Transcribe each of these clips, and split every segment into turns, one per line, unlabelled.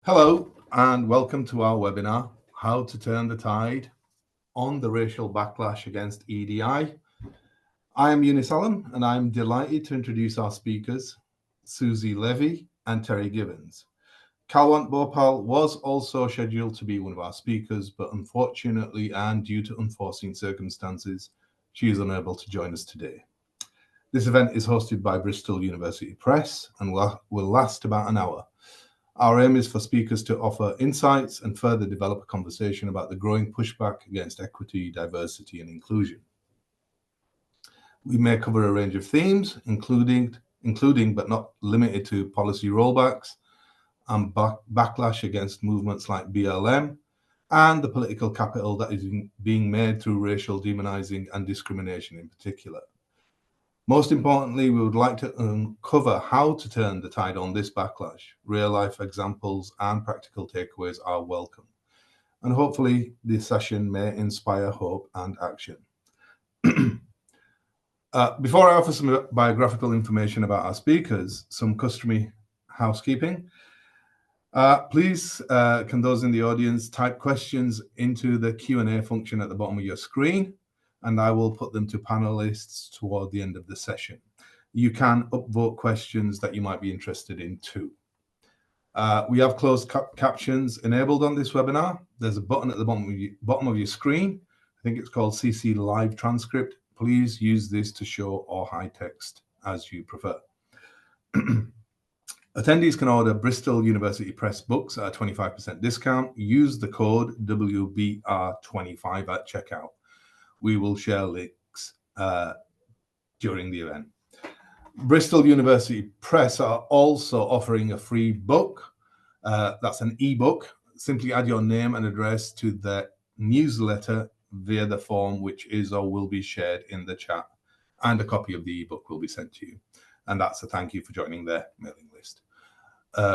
Hello and welcome to our webinar, How to Turn the Tide on the Racial Backlash Against EDI. I am Yunis and I'm delighted to introduce our speakers, Suzy Levy and Terri Givens. Kalwant Bhopal was also scheduled to be one of our speakers, but unfortunately and due to unforeseen circumstances, she is unable to join us today. This event is hosted by Bristol University Press and will last about an hour. Our aim is for speakers to offer insights and further develop a conversation about the growing pushback against equity, diversity, and inclusion. We may cover a range of themes, including but not limited to policy rollbacks and backlash against movements like BLM and the political capital that is being made through racial demonizing and discrimination in particular. Most importantly, we would like to uncover how to turn the tide on this backlash. Real-life examples and practical takeaways are welcome. And hopefully, this session may inspire hope and action. Before I offer some biographical information about our speakers, some customary housekeeping. Please, can those in the audience type questions into the Q&A function at the bottom of your screen, and I will put them to panelists toward the end of the session. You can upvote questions that you might be interested in too. We have closed captions enabled on this webinar. There's a button at the bottom of your screen. I think it's called CC Live Transcript. Please use this to show or hide text as you prefer. Attendees can order Bristol University Press books at a 25% discount. Use the code WBR25 at checkout. We will share links during the event. Bristol University Press are also offering a free book. That's an ebook. Simply add your name and address to the newsletter via the form which is or will be shared in the chat, and a copy of the ebook will be sent to you. And that's a thank you for joining their mailing list.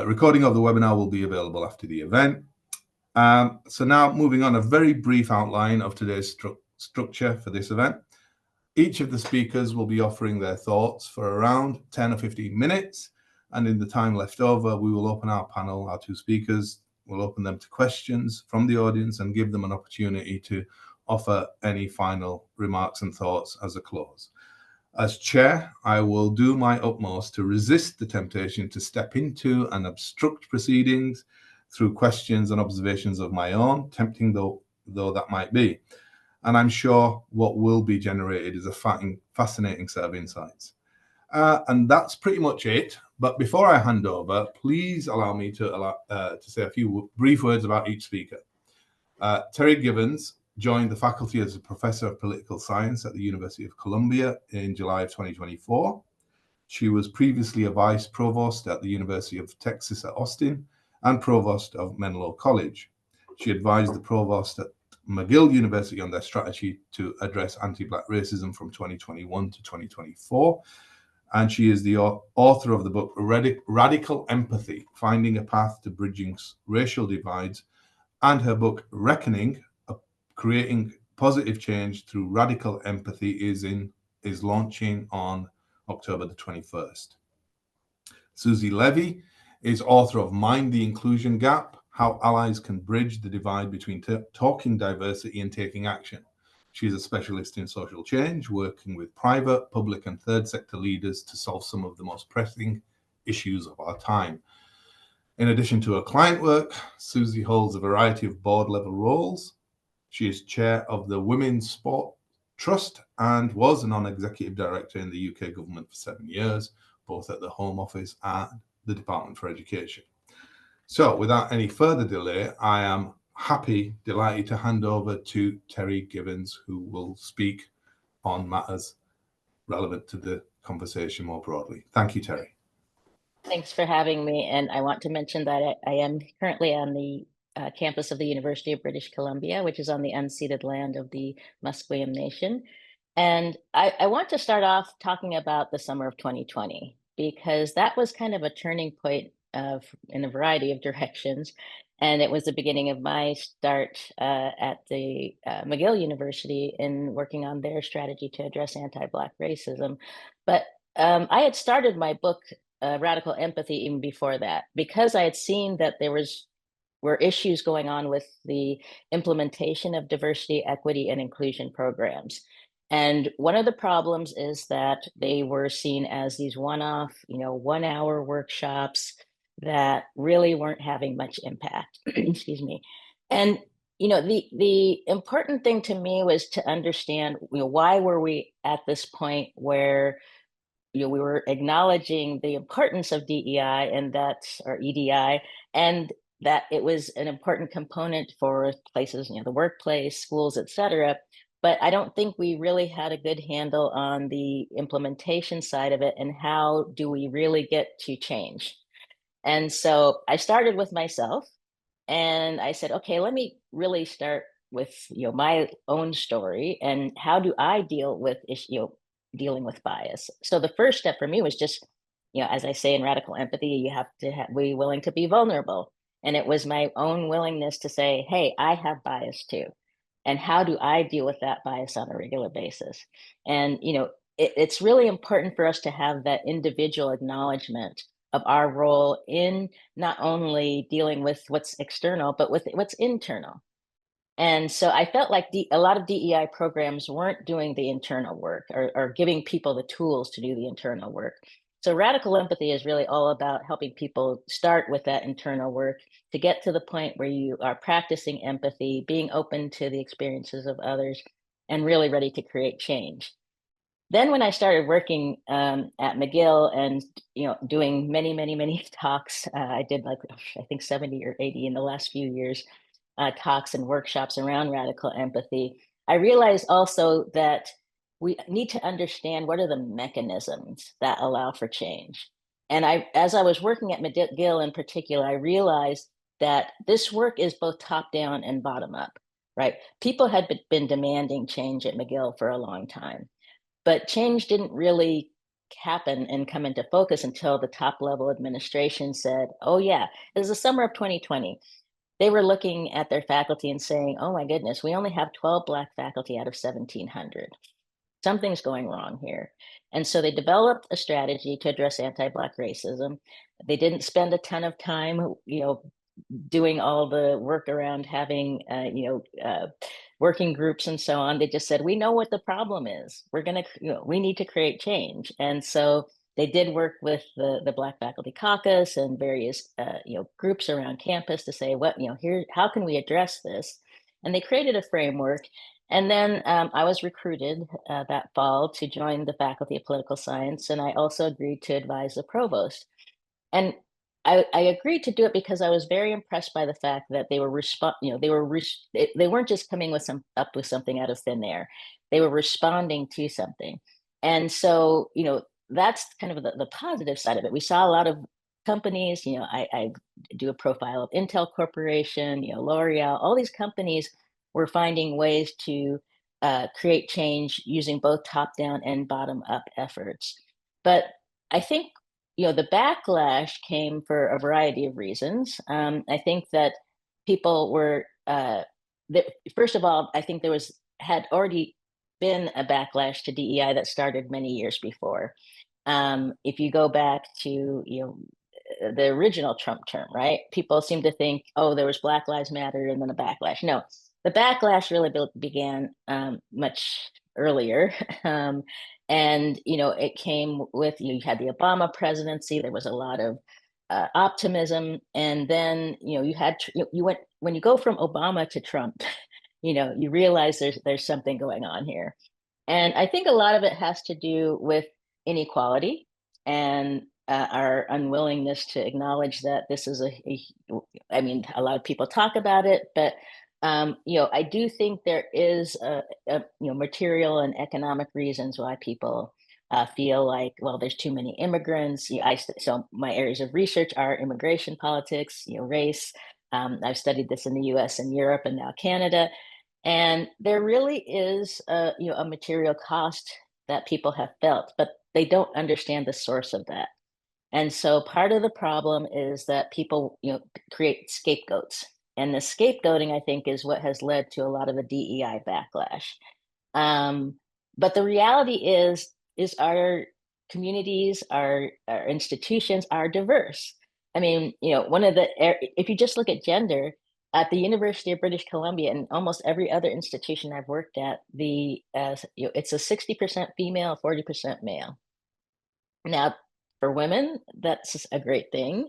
Recording of the webinar will be available after the event. So now moving on, a very brief outline of today's structure for this event. Each of the speakers will be offering their thoughts for around 10 or 15 minutes. And in the time left over, we will open our panel, our two speakers, we'll open them to questions from the audience and give them an opportunity to offer any final remarks and thoughts as a close. As chair, I will do my utmost to resist the temptation to step into and obstruct proceedings through questions and observations of my own, tempting though that might be. And I'm sure what will be generated is a fascinating set of insights. And that's pretty much it. But before I hand over, please allow me to say a few brief words about each speaker. Terri Givens joined the faculty as a professor of political science at the University of Columbia in July of 2024. She was previously a vice provost at the University of Texas at Austin and provost of Menlo College. She advised the provost at McGill University on their strategy to address anti-Black racism from 2021 to 2024. And she is the author of the book Radical Empathy, Finding a Path to Bridging Racial Divides, and her book Reckoning, Creating Positive Change Through Radical Empathy is launching on October the 21st. Suzy Levy is author of Mind the Inclusion Gap, How Allies Can Bridge the Divide Between Talking Diversity and Taking Action. She's a specialist in social change, working with private, public, and third sector leaders to solve some of the most pressing issues of our time. In addition to her client work, Suzy holds a variety of board-level roles. She is chair of the Women's Sport Trust and was a non-executive director in the UK government for 7 years, both at the Home Office and the Department for Education. So without any further delay, I am delighted to hand over to Terri Givens, who will speak on matters relevant to the conversation more broadly. Thank you, Terri.
Thanks for having me. And I want to mention that I am currently on the campus of the University of British Columbia, which is on the unceded land of the Musqueam Nation. And I want to start off talking about the summer of 2020, because that was kind of a turning point in a variety of directions. And it was the beginning of my start at the McGill University in working on their strategy to address anti-Black racism. But I had started my book, Radical Empathy, even before that, because I had seen that there was were issues going on with the implementation of diversity, equity, and inclusion programs. And one of the problems is that they were seen as these one-off, 1-hour workshops that really weren't having much impact. Excuse me. And the important thing to me was to understand, why were we at this point where we were acknowledging the importance of DEI and that's or EDI, and that it was an important component for places, the workplace, schools, et cetera. But I don't think we really had a good handle on the implementation side of it and how do we really get to change. And so I started with myself and I said, okay, let me really start with my own story and how do I deal with dealing with bias. So the first step for me was just, as I say in radical empathy, you have to be willing to be vulnerable. And it was my own willingness to say, hey, I have bias too. And how do I deal with that bias on a regular basis? And it's really important for us to have that individual acknowledgement of our role in not only dealing with what's external, but with what's internal. And so I felt like a lot of DEI programs weren't doing the internal work or giving people the tools to do the internal work. So radical empathy is really all about helping people start with that internal work to get to the point where you are practicing empathy, being open to the experiences of others, and really ready to create change. Then when I started working at McGill and doing many, many, many talks, I did like I think 70 or 80 in the last few years, talks and workshops around radical empathy. I realized also that we need to understand what are the mechanisms that allow for change. And as I was working at McGill in particular, I realized that this work is both top down and bottom up, right? People had been demanding change at McGill for a long time. But change didn't really happen and come into focus until the top level administration said, oh, yeah, it was the summer of 2020. They were looking at their faculty and saying, oh, my goodness, we only have 12 Black faculty out of 1,700. Something's going wrong here. And so they developed a strategy to address anti-Black racism. They didn't spend a ton of time, doing all the work around having, working groups and so on. They just said, we know what the problem is. We're going to, we need to create change. And so they did work with the Black Faculty Caucus and various, groups around campus to say, how can we address this? And they created a framework. And then I was recruited that fall to join the Faculty of Political Science. And I also agreed to advise the provost. And I agreed to do it because I was very impressed by the fact that they were they weren't just coming up with something out of thin air. They were responding to something. And so, that's kind of the positive side of it. We saw a lot of companies, I do a profile of Intel Corporation, L'Oreal, all these companies were finding ways to create change using both top down and bottom up efforts. But I think the backlash came for a variety of reasons. I think that people were, first of all, I think had already been a backlash to DEI that started many years before. If you go back to the original Trump term, right? People seem to think, oh, there was Black Lives Matter and then a backlash. No, the backlash really began much earlier. And it came with you had the Obama presidency. There was a lot of optimism, and then you had you went when you go from Obama to Trump, you realize there's something going on here, and I think a lot of it has to do with inequality and our unwillingness to acknowledge that this is I mean, a lot of people talk about it, but I do think there is material and economic reasons why people feel like, well, there's too many immigrants. So my areas of research are immigration politics, race. I've studied this in the U.S. and Europe and now Canada, and there really is a material cost that people have felt, but they don't understand the source of that. And so part of the problem is that people, create scapegoats. And the scapegoating, I think, is what has led to a lot of the DEI backlash. But the reality is our communities, our institutions are diverse. I mean, one of if you just look at gender, at the University of British Columbia and almost every other institution I've worked at, it's a 60% female, 40% male. Now, for women, that's a great thing.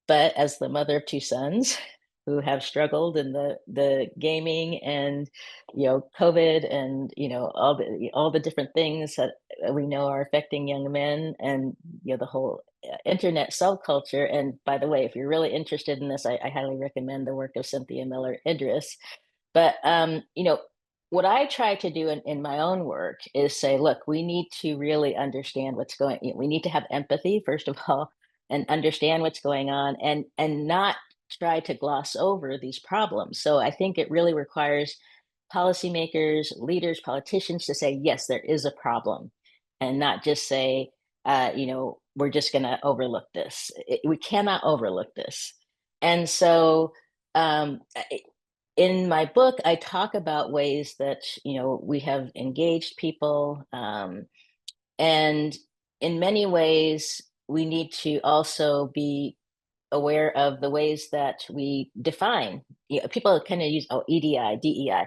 But as the mother of two sons who have struggled in the gaming and COVID and all the different things that we know are affecting young men, and the whole internet subculture. And by the way, if you're really interested in this, I highly recommend the work of Cynthia Miller Idris. But what I try to do in my own work is say, look, we need to really understand what's going. We need to have empathy, first of all, and understand what's going on, and not try to gloss over these problems. So I think it really requires policymakers, leaders, politicians to say, yes, there is a problem, and not just say, we're just going to overlook this. We cannot overlook this. And so in my book, I talk about ways that we have engaged people, and in many ways, we need to also be aware of the ways that we define. People kind of use EDI, DEI.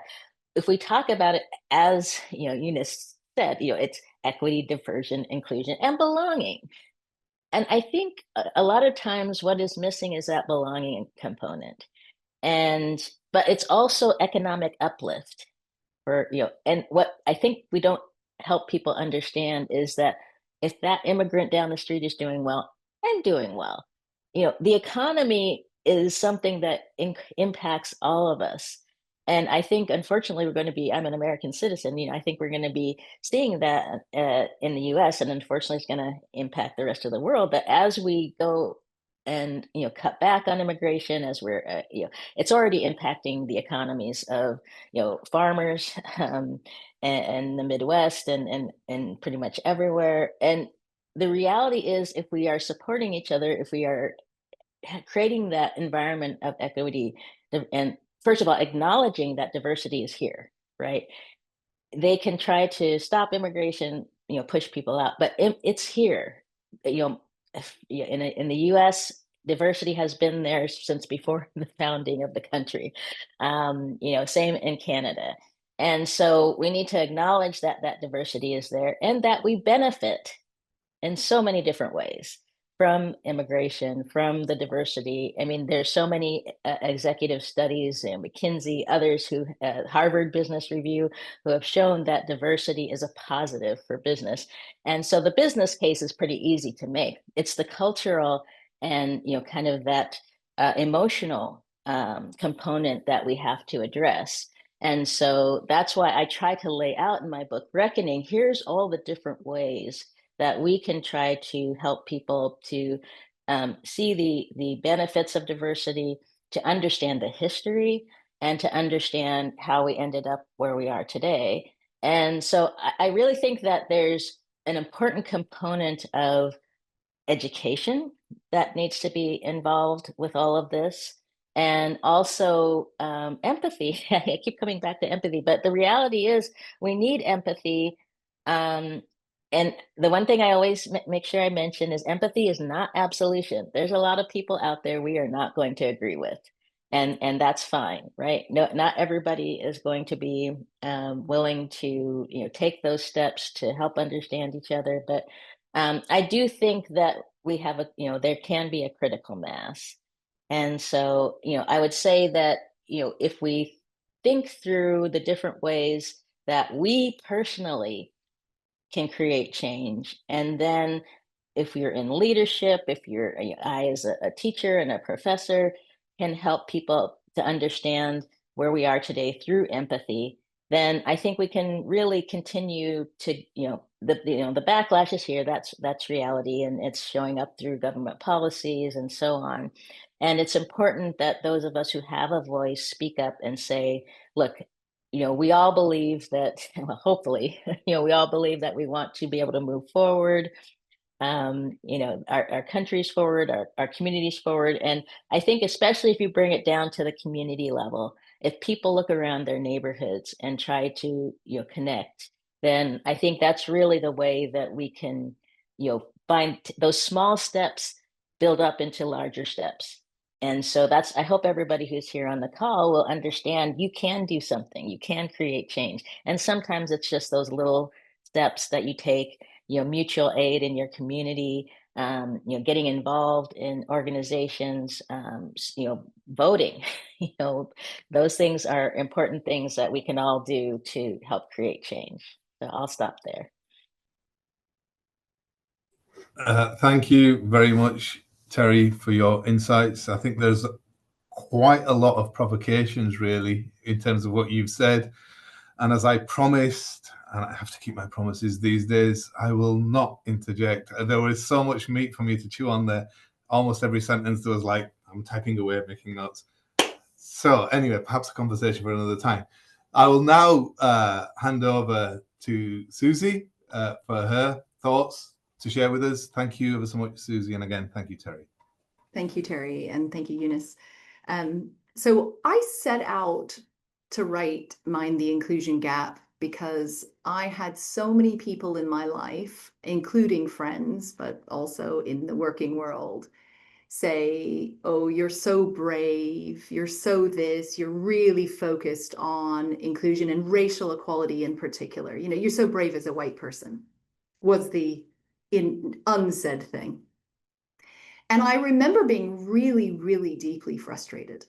If we talk about it as Yunis said, it's equity, diversion, inclusion, and belonging. And I think a lot of times what is missing is that belonging component. But it's also economic uplift for and what I think we don't help people understand is that if that immigrant down the street is doing well, I'm doing well. The economy is something that impacts all of us. And I think, unfortunately, I'm an American citizen, I think we're going to be seeing that in the US, and unfortunately, it's going to impact the rest of the world. But as we go and, cut back on immigration, as we're, it's already impacting the economies of, farmers and the Midwest and pretty much everywhere. And the reality is, if we are supporting each other, if we are creating that environment of equity, and first of all, acknowledging that diversity is here, right? They can try to stop immigration, push people out, but it's here. In the U.S., diversity has been there since before the founding of the country. Same in Canada. And so we need to acknowledge that that diversity is there and that we benefit in so many different ways from immigration, from the diversity. I mean, there's so many executive studies and McKinsey, others Harvard Business Review, who have shown that diversity is a positive for business. And so the business case is pretty easy to make. It's the cultural and, kind of that emotional component that we have to address. And so that's why I try to lay out in my book, Reckoning, here's all the different ways that we can try to help people to see the benefits of diversity, to understand the history, and to understand how we ended up where we are today. And so I really think that there's an important component of education that needs to be involved with all of this. And also empathy. I keep coming back to empathy, but the reality is we need empathy. And the one thing I always make sure I mention is empathy is not absolution. There's a lot of people out there we are not going to agree with. And that's fine, right? No, not everybody is going to be willing to take those steps to help understand each other. But I do think that we have there can be a critical mass. And so, I would say that, if we think through the different ways that we personally can create change, and then if you're in leadership, if I as a teacher and a professor can help people to understand where we are today through empathy, then I think we can really continue to, the backlash is here. That's reality, and it's showing up through government policies and so on. And it's important that those of us who have a voice speak up and say, look, we all believe that, well, hopefully, we all believe that we want to be able to move forward, our countries forward, our communities forward. And I think especially if you bring it down to the community level, if people look around their neighborhoods and try to, connect, then I think that's really the way that we can, find those small steps build up into larger steps. And so I hope everybody who's here on the call will understand you can do something, you can create change. And sometimes it's just those little steps that you take, mutual aid in your community, getting involved in organizations, voting, those things are important things that we can all do to help create change. So I'll stop there.
Thank you very much, Terri, for your insights. I think there's quite a lot of provocations, really, in terms of what you've said. And as I promised, and I have to keep my promises these days, I will not interject. There was so much meat for me to chew on there. Almost every sentence there was like, I'm typing away, making notes. So anyway, perhaps a conversation for another time. I will now hand over to Suzy for her thoughts to share with us. Thank you ever so much, Suzy. And again, thank you, Terri.
Thank you, Terri, and thank you, Yunis. So I set out to write Mind the Inclusion Gap because I had so many people in my life, including friends, but also in the working world, say, oh, you're so brave, you're so this, you're really focused on inclusion and racial equality in particular. You're so brave as a white person, was the unsaid thing. And I remember being really, really deeply frustrated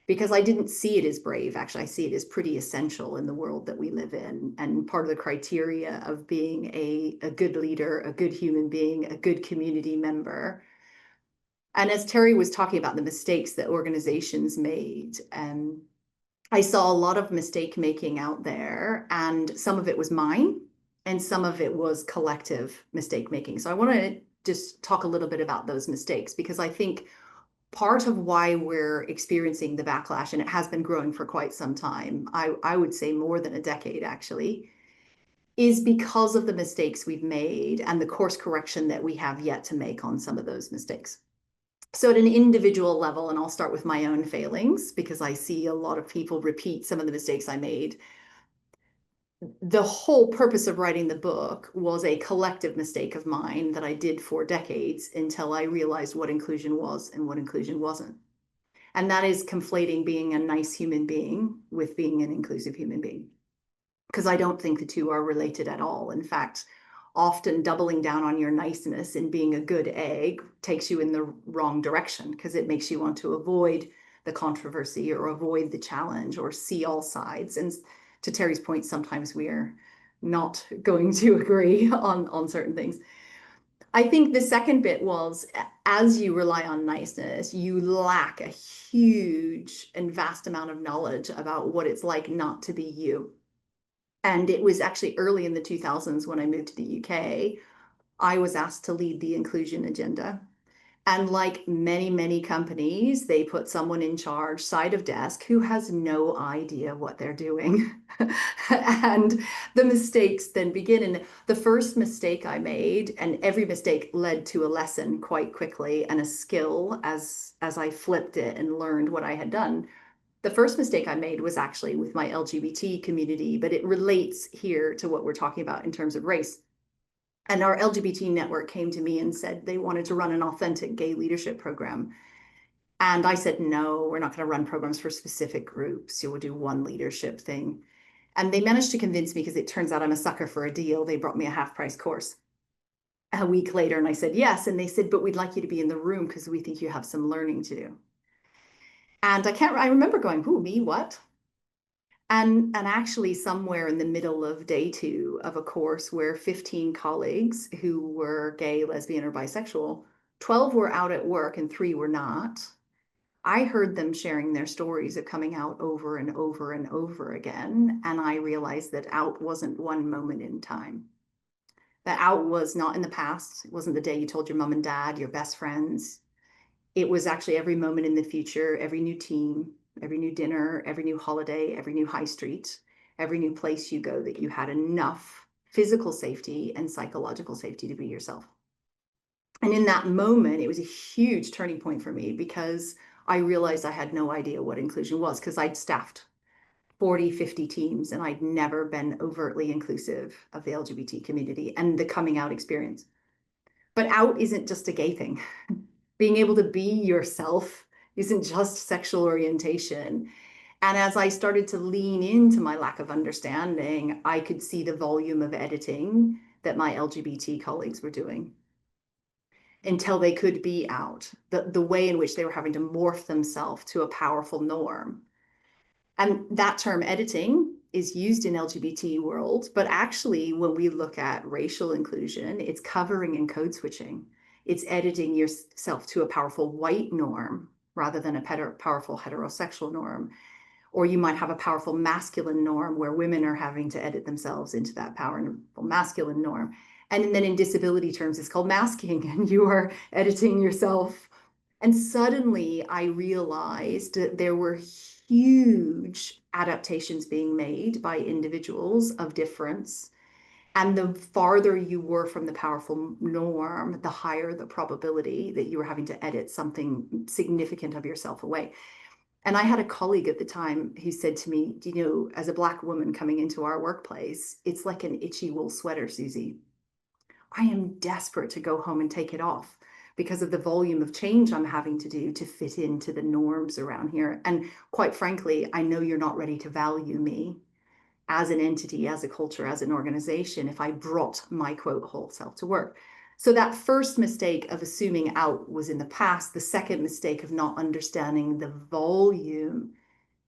because I didn't see it as brave. Actually, I see it as pretty essential in the world that we live in. And part of the criteria of being a good leader, a good human being, a good community member. And as Terri was talking about the mistakes that organizations made, I saw a lot of mistake making out there, and some of it was mine and some of it was collective mistake making. So I want to just talk a little bit about those mistakes, because I think part of why we're experiencing the backlash, and it has been growing for quite some time, I would say more than a decade actually, is because of the mistakes we've made and the course correction that we have yet to make on some of those mistakes. So at an individual level, and I'll start with my own failings because I see a lot of people repeat some of the mistakes I made. The whole purpose of writing the book was a collective mistake of mine that I did for decades until I realized what inclusion was and what inclusion wasn't. And that is conflating being a nice human being with being an inclusive human being, because I don't think the two are related at all. In fact, often doubling down on your niceness and being a good egg takes you in the wrong direction, because it makes you want to avoid the controversy or avoid the challenge or see all sides. And to Terri's point, sometimes we are not going to agree on certain things. I think the second bit was, as you rely on niceness, you lack a huge and vast amount of knowledge about what it's like not to be you. And it was actually early in the 2000s when I moved to the UK, I was asked to lead the inclusion agenda. And like many, many companies, they put someone in charge, side of desk, who has no idea what they're doing. And the mistakes then begin. And the first mistake I made, and every mistake led to a lesson quite quickly and a skill as I flipped it and learned what I had done. The first mistake I made was actually with my LGBT community, but it relates here to what we're talking about in terms of race. And our LGBT network came to me and said they wanted to run an authentic gay leadership program. And I said, no, we're not going to run programs for specific groups. You will do one leadership thing. And they managed to convince me, because it turns out I'm a sucker for a deal. They brought me a half-price course a week later, and I said yes. And they said, but we'd like you to be in the room because we think you have some learning to do. And I remember going, who, me, what? And actually somewhere in the middle of day 2 of a course where 15 colleagues who were gay, lesbian, or bisexual, 12 were out at work and 3 were not. I heard them sharing their stories of coming out over and over and over again. And I realized that out wasn't one moment in time. That out was not in the past. It wasn't the day you told your mom and dad, your best friends. It was actually every moment in the future, every new team, every new dinner, every new holiday, every new high street, every new place you go, that you had enough physical safety and psychological safety to be yourself. And in that moment, it was a huge turning point for me, because I realized I had no idea what inclusion was, because I'd staffed 40, 50 teams, and I'd never been overtly inclusive of the LGBT community and the coming out experience. But out isn't just a gay thing. Being able to be yourself isn't just sexual orientation. And as I started to lean into my lack of understanding, I could see the volume of editing that my LGBT colleagues were doing until they could be out, the way in which they were having to morph themselves to a powerful norm. And that term editing is used in LGBT world, but actually when we look at racial inclusion, it's covering and code switching. It's editing yourself to a powerful white norm rather than a powerful heterosexual norm. Or you might have a powerful masculine norm where women are having to edit themselves into that powerful masculine norm. And then in disability terms, it's called masking, and you are editing yourself. And suddenly I realized that there were huge adaptations being made by individuals of difference. And the farther you were from the powerful norm, the higher the probability that you were having to edit something significant of yourself away. And I had a colleague at the time who said to me, you know, as a Black woman coming into our workplace, it's like an itchy wool sweater, Suzy. I am desperate to go home and take it off because of the volume of change I'm having to do to fit into the norms around here. And quite frankly, I know you're not ready to value me as an entity, as a culture, as an organization, if I brought my quote whole self to work. So that first mistake of assuming out was in the past. The second mistake of not understanding the volume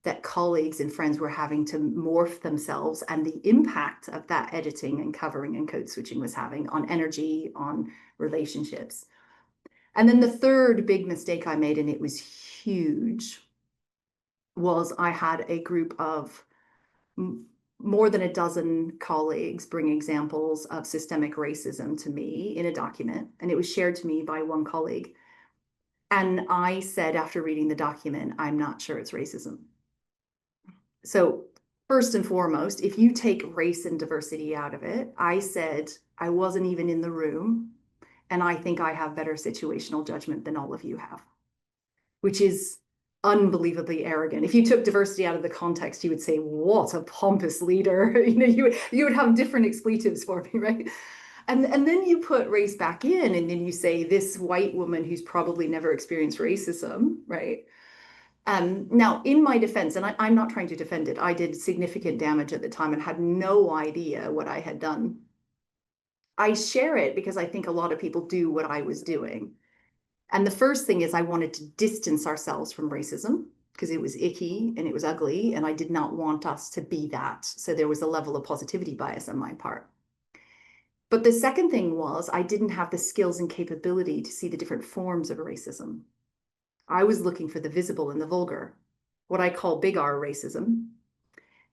that colleagues and friends were having to morph themselves and the impact of that editing and covering and code switching was having on energy, on relationships. And then the third big mistake I made, and it was huge, was I had a group of more than a dozen colleagues bring examples of systemic racism to me in a document, and it was shared to me by one colleague. And I said, after reading the document, I'm not sure it's racism. So first and foremost, if you take race and diversity out of it, I said, I wasn't even in the room, and I think I have better situational judgment than all of you have, which is unbelievably arrogant. If you took diversity out of the context, you would say, what a pompous leader. You know, you would have different expletives for me, right? And then you put race back in, and then you say, this white woman who's probably never experienced racism, right? Now, in my defense, and I'm not trying to defend it, I did significant damage at the time and had no idea what I had done. I share it because I think a lot of people do what I was doing. And the first thing is I wanted to distance ourselves from racism because it was icky and it was ugly, and I did not want us to be that. So there was a level of positivity bias on my part. But the second thing was I didn't have the skills and capability to see the different forms of racism. I was looking for the visible and the vulgar, what I call big R racism.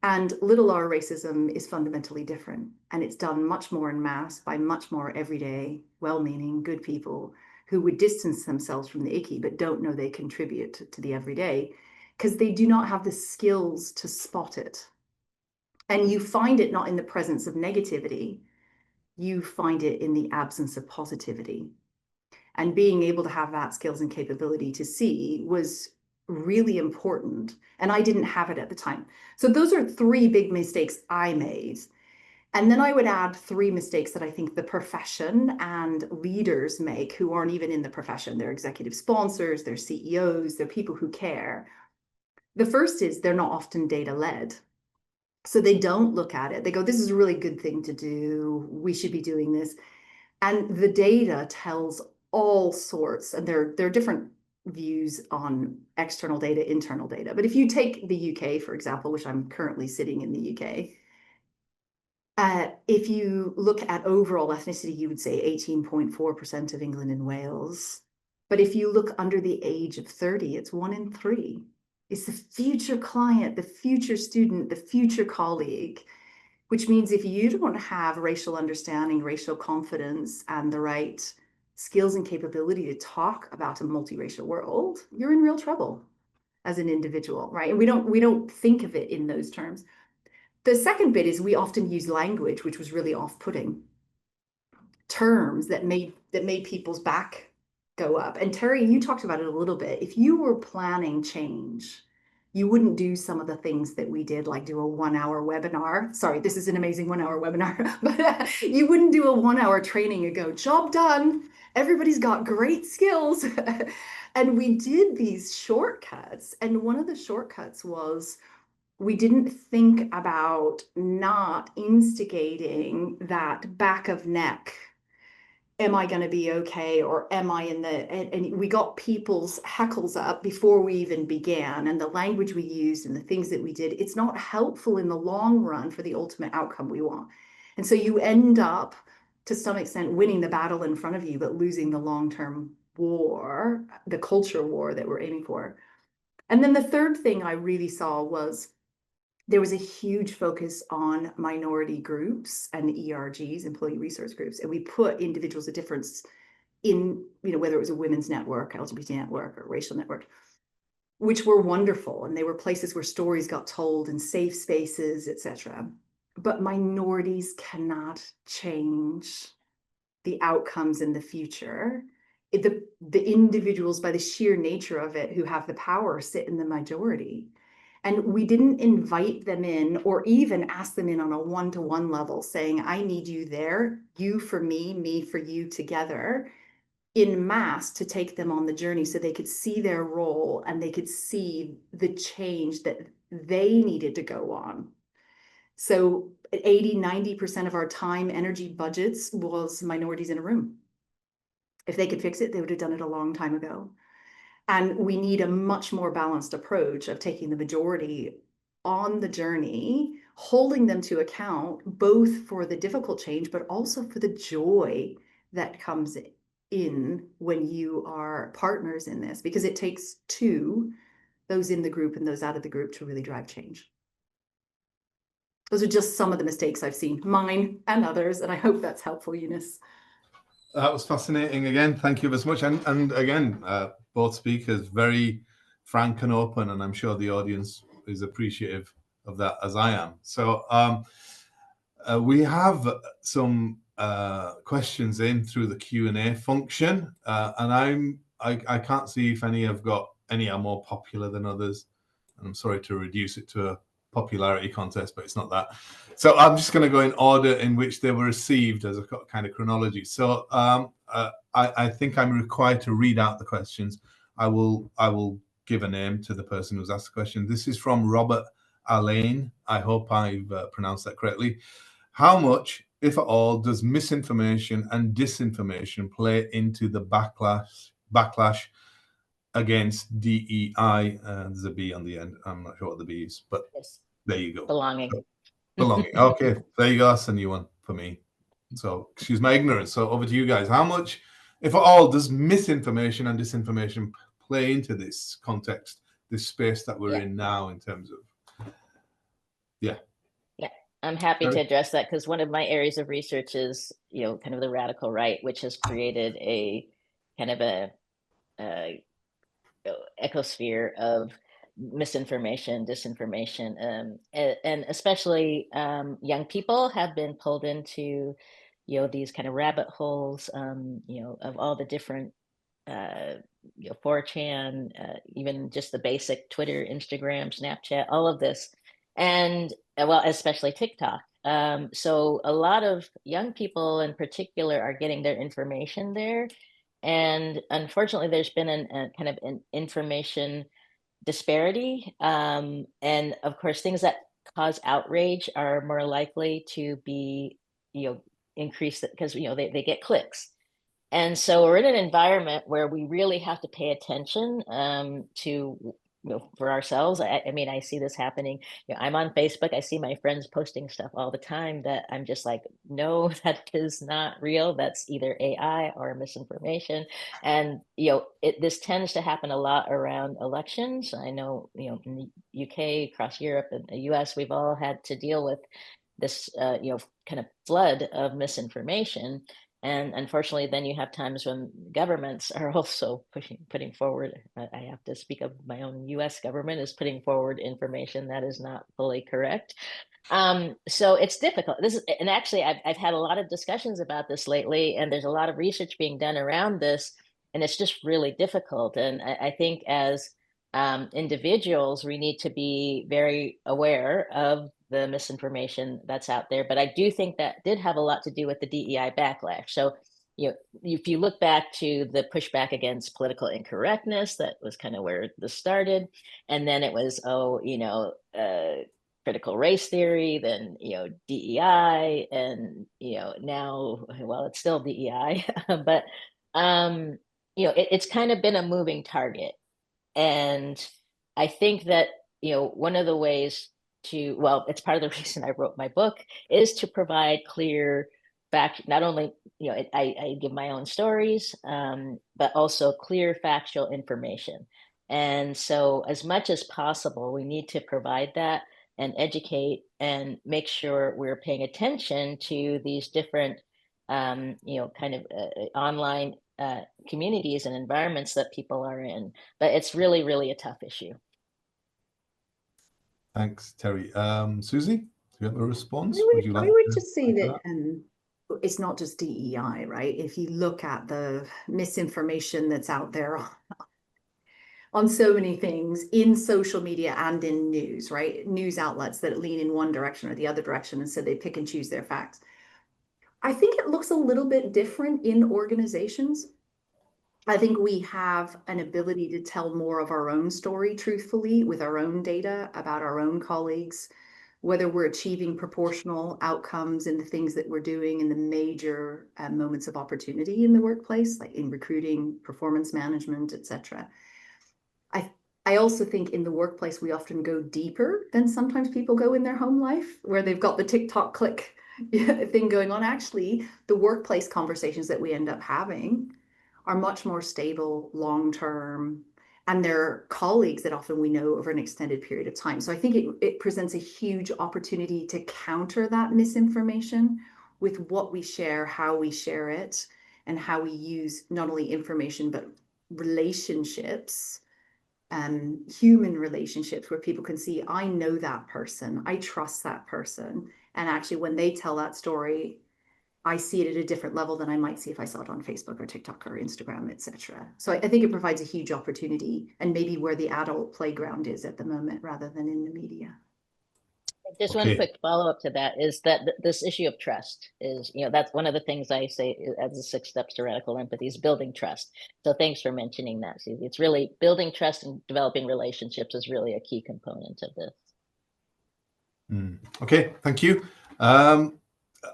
And little r racism is fundamentally different. And it's done much more en masse by much more everyday, well-meaning, good people who would distance themselves from the icky, but don't know they contribute to the everyday because they do not have the skills to spot it. And you find it not in the presence of negativity, you find it in the absence of positivity. And being able to have that skills and capability to see was really important. And I didn't have it at the time. So those are three big mistakes I made. And then I would add three mistakes that I think the profession and leaders make who aren't even in the profession. They're executive sponsors, they're CEOs, they're people who care. The first is they're not often data-led. So they don't look at it. They go, this is a really good thing to do. We should be doing this. And the data tells all sorts, and there are different views on external data, internal data. But if you take the UK, for example, which I'm currently sitting in the UK, if you look at overall ethnicity, you would say 18.4% of England and Wales. But if you look under the age of 30, it's 1 in 3. It's the future client, the future student, the future colleague, which means if you don't have racial understanding, racial confidence, and the right skills and capability to talk about a multiracial world, you're in real trouble as an individual, right? And we don't think of it in those terms. The second bit is we often use language, which was really off-putting, terms that made people's back go up. And Terri, you talked about it a little bit. If you were planning change, you wouldn't do some of the things that we did, like do a 1-hour webinar. Sorry, this is an amazing 1-hour webinar, but you wouldn't do a 1-hour training and go, job done. everybody's got great skills. And we did these shortcuts. And one of the shortcuts was we didn't think about not instigating that back of neck. Am I going to be okay? Or am I in the, and we got people's heckles up before we even began, and the language we used and the things that we did, it's not helpful in the long run for the ultimate outcome we want. And so you end up, to some extent, winning the battle in front of you, but losing the long-term war, the culture war that we're aiming for. And then the third thing I really saw was there was a huge focus on minority groups and ERGs, employee resource groups, and we put individuals of difference in, whether it was a women's network, LGBT network, or racial network, which were wonderful. And they were places where stories got told and safe spaces, etc. But minorities cannot change the outcomes in the future. The individuals, by the sheer nature of it, who have the power, sit in the majority. And we didn't invite them in or even ask them in on a one-to-one level, saying, I need you there, you for me for you, together in mass, to take them on the journey so they could see their role and they could see the change that they needed to go on. So 80-90% of our time, energy, budgets was minorities in a room. If they could fix it, they would have done it a long time ago. And we need a much more balanced approach of taking the majority on the journey, holding them to account, both for the difficult change, but also for the joy that comes in when you are partners in this, because it takes two, those in the group and those out of the group, to really drive change. Those are just some of the mistakes I've seen, mine and others, and I hope that's helpful, Yunis.
That was fascinating. Again, thank you very much. And again, both speakers very frank and open, and I'm sure the audience is appreciative of that, as I am. So we have some questions in through the Q&A function, and I can't see if any are more popular than others. And I'm sorry to reduce it to a popularity contest, but it's not that. So I'm just going to go in order in which they were received as a kind of chronology. So I think I'm required to read out the questions. I will give a name to the person who's asked the question. This is from Robert Alain. I hope I've pronounced that correctly. How much, if at all, does misinformation and disinformation play into the backlash against DEI? There's a B on the end. I'm not sure what the B is, but yes. There you go.
Belonging.
Belonging. Okay, there you go. That's a new one for me. So excuse my ignorance. So over to you guys. How much, if at all, does misinformation and disinformation play into this context, this space that we're in now, in terms of, Yeah,
I'm happy to address that, because one of my areas of research is, kind of the radical right, which has created a kind of a ecosphere of misinformation, disinformation, and especially young people have been pulled into, these kind of rabbit holes, of all the different, 4chan, even just the basic Twitter, Instagram, Snapchat, all of this, and well, especially TikTok. So a lot of young people in particular are getting their information there. And unfortunately, there's been a kind of an information disparity. And of course, things that cause outrage are more likely to be, increased because, they get clicks. And so we're in an environment where we really have to pay attention to, for ourselves. I mean, I see this happening. I'm on Facebook. I see my friends posting stuff all the time that I'm just like, no, that is not real. That's either AI or misinformation. And, this tends to happen a lot around elections. I know, in the UK, across Europe and the US, we've all had to deal with this, kind of flood of misinformation. And unfortunately, then you have times when governments are also putting forward, I have to speak of my own US government, is putting forward information that is not fully correct. So it's difficult. And actually, I've had a lot of discussions about this lately, and there's a lot of research being done around this, and it's just really difficult. And I think as individuals, we need to be very aware of the misinformation that's out there. But I do think that did have a lot to do with the DEI backlash. So if you look back to the pushback against political incorrectness, that was kind of where this started. And then it was, critical race theory, then, DEI, and, now, well, it's still DEI, but, it's kind of been a moving target. And I think that, one of the ways it's part of the reason I wrote my book, is to provide clear fact, not only, I give my own stories, but also clear factual information. And so as much as possible, we need to provide that and educate and make sure we're paying attention to these different, kind of online communities and environments that people are in. But it's really, really a tough issue.
Thanks, Terry. Suzy, do you have a response?
I would just say that it's not just DEI, right? If you look at the misinformation that's out there on so many things in social media and in news, right? News outlets that lean in one direction or the other direction, and so they pick and choose their facts. I think it looks a little bit different in organizations. I think we have an ability to tell more of our own story truthfully with our own data about our own colleagues, whether we're achieving proportional outcomes in the things that we're doing in the major moments of opportunity in the workplace, like in recruiting, performance management, etc. I also think in the workplace, we often go deeper than sometimes people go in their home life, where they've got the TikTok click thing going on. Actually, the workplace conversations that we end up having are much more stable, long-term, and they're colleagues that often we know over an extended period of time. So I think it presents a huge opportunity to counter that misinformation with what we share, how we share it, and how we use not only information, but relationships, human relationships, where people can see, I know that person, I trust that person. And actually, when they tell that story, I see it at a different level than I might see if I saw it on Facebook or TikTok or Instagram, etc. So I think it provides a huge opportunity, and maybe where the adult playground is at the moment rather than in the media.
Just one quick follow-up to that is that this issue of trust is, that's one of the things I say as the 6 steps to radical empathy is building trust. So thanks for mentioning that, Suzy. It's really building trust and developing relationships is really a key component of this.
Okay, thank you.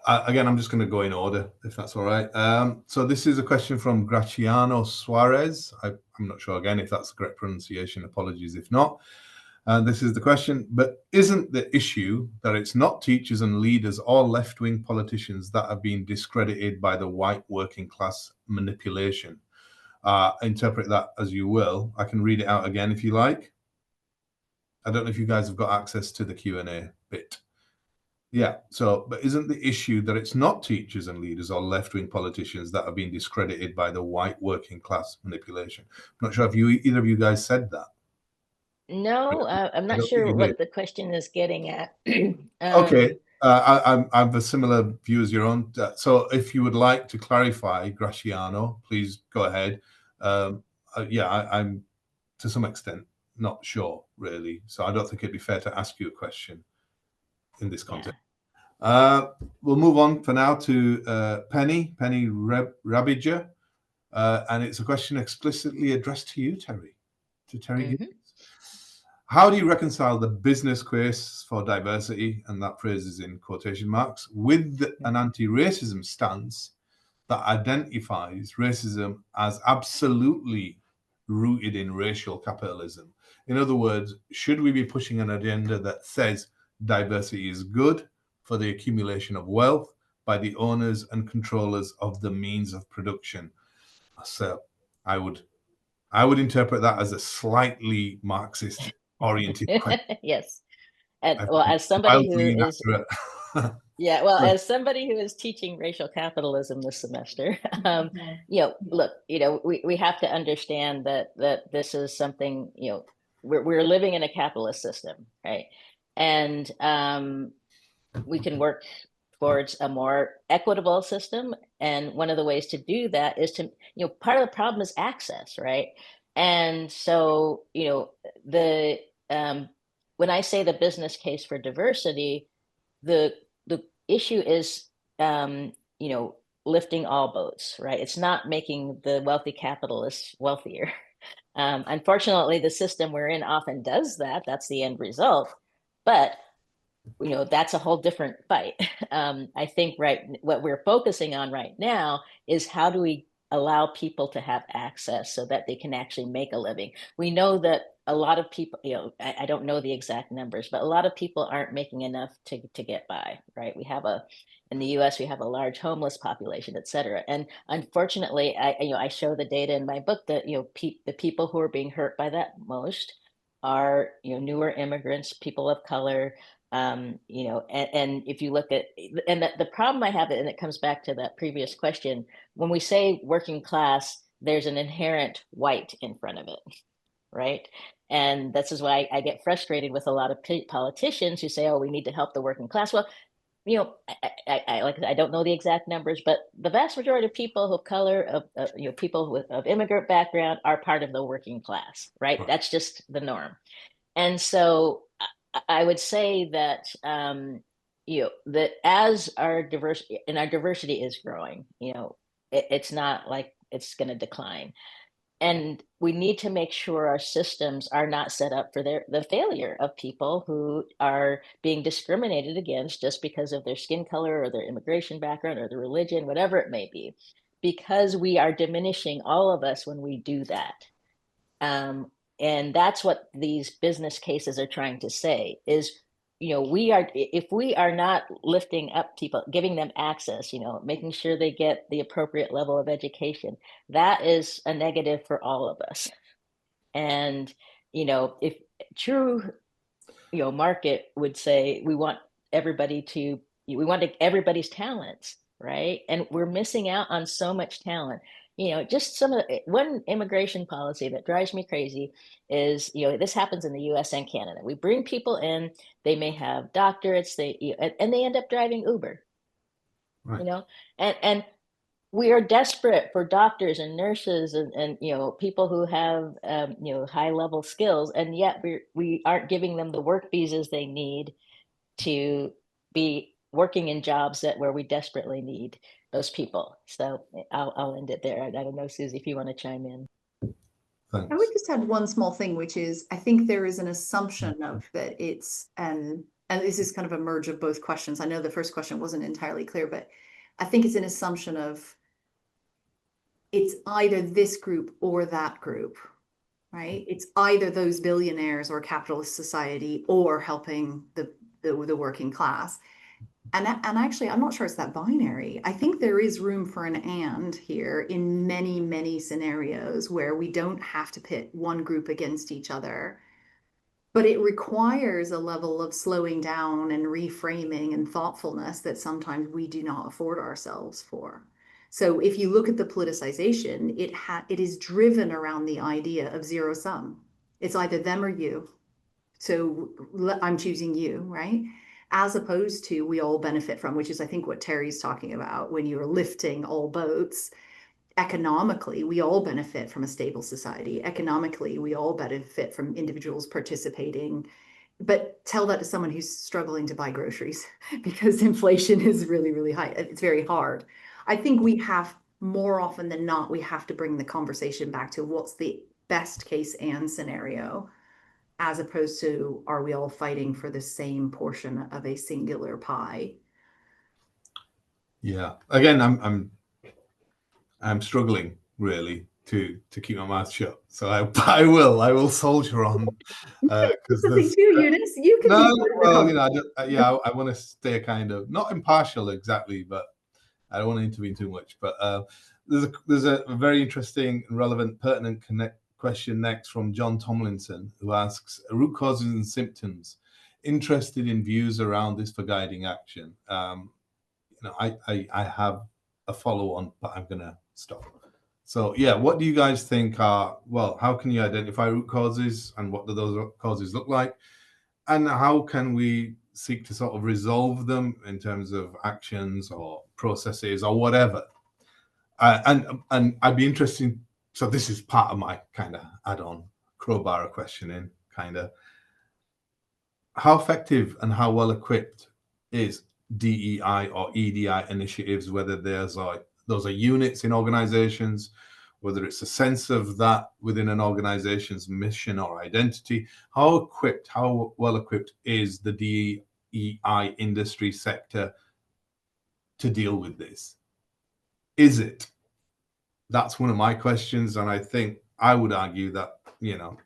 Again, I'm just going to go in order, if that's all right. So this is a question from Graciano Suarez. I'm not sure, again, if that's the correct pronunciation. Apologies if not. This is the question, but isn't the issue that it's not teachers and leaders or left-wing politicians that have been discredited by the white working class manipulation? Interpret that as you will. I can read it out again if you like. I don't know if you guys have got access to the Q&A bit. Yeah, so, but isn't the issue that it's not teachers and leaders or left-wing politicians that have been discredited by the white working class manipulation? I'm not sure if either of you guys said that.
No, I'm not sure what the question is getting at.
Okay, I have a similar view as your own. So if you would like to clarify, Graciano, please go ahead. Yeah, I'm to some extent not sure, really. So I don't think it'd be fair to ask you a question in this context. Yeah. We'll move on for now to Penny Rabidger. And it's a question explicitly addressed to you, Terry, to Terri Givens. How do you reconcile the business case for diversity, and that phrase is in quotation marks, with an anti-racism stance that identifies racism as absolutely rooted in racial capitalism? In other words, should we be pushing an agenda that says diversity is good for the accumulation of wealth by the owners and controllers of the means of production? So I would interpret that as a slightly Marxist oriented question.
Yes. And well, as somebody who is yeah, well,
so,
as somebody who is teaching racial capitalism this semester, look, we have to understand that this is something, we're living in a capitalist system, right? And we can work towards a more equitable system. And one of the ways to do that is to, part of the problem is access, right? And so, when I say the business case for diversity, the issue is, lifting all boats, right? It's not making the wealthy capitalists wealthier. Unfortunately, the system we're in often does that. That's the end result. But that's a whole different fight. I think what we're focusing on right now is how do we allow people to have access so that they can actually make a living. We know that a lot of people, I don't know the exact numbers, but a lot of people aren't making enough to get by, right? In the US, we have a large homeless population, et cetera. And unfortunately, I show the data in my book that, the people who are being hurt by that most are, newer immigrants, people of color, and if you look at, and the problem I have, and it comes back to that previous question, when we say working class, there's an inherent white in front of it, right? And this is why I get frustrated with a lot of politicians who say, oh, we need to help the working class. Well, I don't know the exact numbers, but the vast majority of people of color, of people of immigrant background are part of the working class, right? That's just the norm. And so I would say that that as our diversity is growing, it's not like it's going to decline, and we need to make sure our systems are not set up for the failure of people who are being discriminated against just because of their skin color or their immigration background or their religion, whatever it may be, because we are diminishing all of us when we do that. And that's what these business cases are trying to say is, if we are not lifting up people, giving them access, making sure they get the appropriate level of education, that is a negative for all of us. And, if true, market would say, we want everybody's talents, right? And we're missing out on so much talent. Just one immigration policy that drives me crazy is, this happens in the US and Canada. We bring people in, they may have doctorates, and they end up driving Uber,
Right.
And we are desperate for doctors and nurses and people who have high level skills, and yet we aren't giving them the work visas they need to be working in jobs where we desperately need those people. So I'll end it there. I don't know, Suzy, if you want to chime in.
Thanks.
I would just add one small thing, which is I think there is an assumption of that it's and this is kind of a merge of both questions. I know the first question wasn't entirely clear, but I think it's an assumption of it's either this group or that group, right? It's either those billionaires or capitalist society or helping the working class. And actually, I'm not sure it's that binary. I think there is room for an and here in many, many scenarios where we don't have to pit one group against each other. But it requires a level of slowing down and reframing and thoughtfulness that sometimes we do not afford ourselves for. So if you look at the politicization, it is driven around the idea of zero sum. It's either them or you. So I'm choosing you, right? As opposed to we all benefit from, which is I think what Terry's talking about when you're lifting all boats. Economically, we all benefit from a stable society. Economically, we all benefit from individuals participating. But tell that to someone who's struggling to buy groceries because inflation is really, really high. It's very hard. I think we have more often than not, we have to bring the conversation back to what's the best case and scenario, as opposed to are we all fighting for the same portion of a singular pie?
Yeah. Again, I'm struggling really to keep my mouth shut. So I will soldier on because there's
too, Yunis. You can
I want to stay kind of not impartial exactly, but I don't want to intervene too much. But there's a very interesting, relevant, pertinent question next from John Tomlinson, who asks root causes and symptoms. Interested in views around this for guiding action. I have a follow on, but I'm gonna stop. So yeah, what do you guys think are, well, how can you identify root causes and what do those causes look like? And how can we seek to sort of resolve them in terms of actions or processes or whatever? And I'd be interested, so this is part of my kind of add-on crowbar questioning, kind of. How effective and how well equipped is DEI or EDI initiatives, whether there's like those are units in organizations, whether it's a sense of that within an organization's mission or identity. How well equipped is the DEI industry sector to deal with this? Is it? That's one of my questions, and I think I would argue that, you know,